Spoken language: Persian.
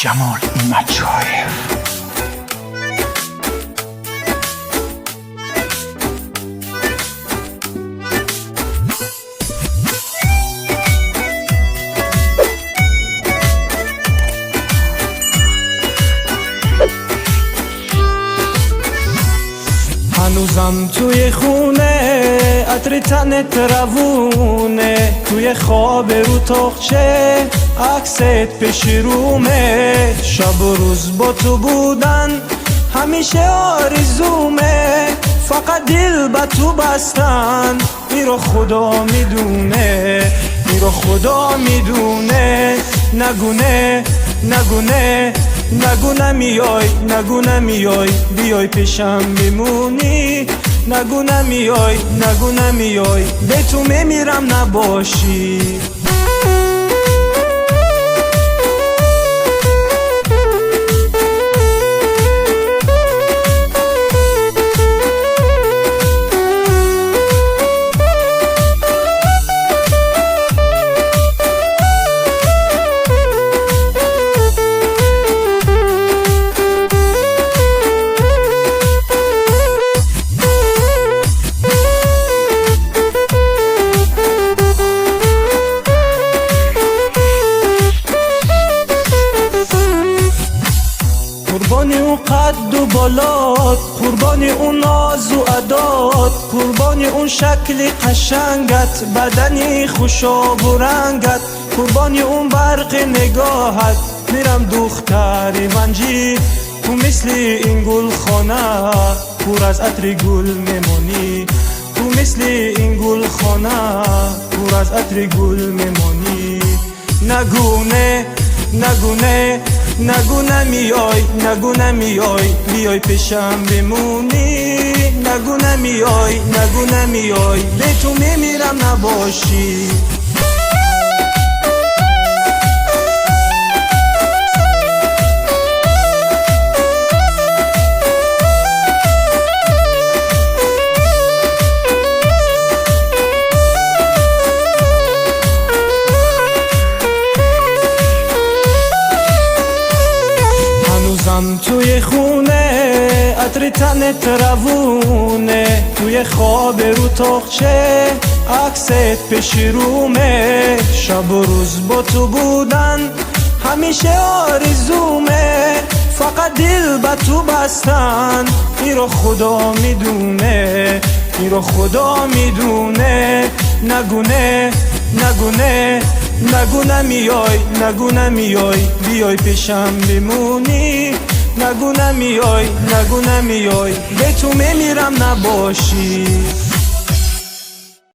جمال مچایف. هنوزم توی خونه عطر تنت روونه، توی خواب رو تاقچه عکست پیش رومه. شب و روز با تو بودن همیشه آرزومه، فقط دل با تو بستن ایرو خدا میدونه، ایرو خدا میدونه. نگونه نگونه نگو نمیای، نگو نمیای بیای پیشم بمونی. نگو نمیای، نگو نمیای به تو میمیرم نباشی. قربانی اون قد و بالات، قربانی اون ناز و عدات، قربانی اون شکل قشنگت، بدنی خوشاب و رنگت، قربانی اون برق نگاهت. میرم دختری منجی تو مثل این گل خانه، پر از عطر گل میمونی. تو مثل این گل خانه پر از عطر گل میمونی. نگونه نگونه نگو نمیای، نگو نمیای بیای پیشم بمونی. نگو نمیای، نگو نمیای به تو میمیرم نباشی. توی خونه عطر تنت روونه، توی خواب رو تاقچه عکست پیش رومه. شب و روز با تو بودن همیشه آرزومه، فقط دل با تو بستن ایرو خدا میدونه، ایرو خدا میدونه. نگونه نگونه نگو نمیای، نگو نمیای بیای پیشم بمونی. نگو نمیای، نگو نمیای به تو میمیرم نباشی.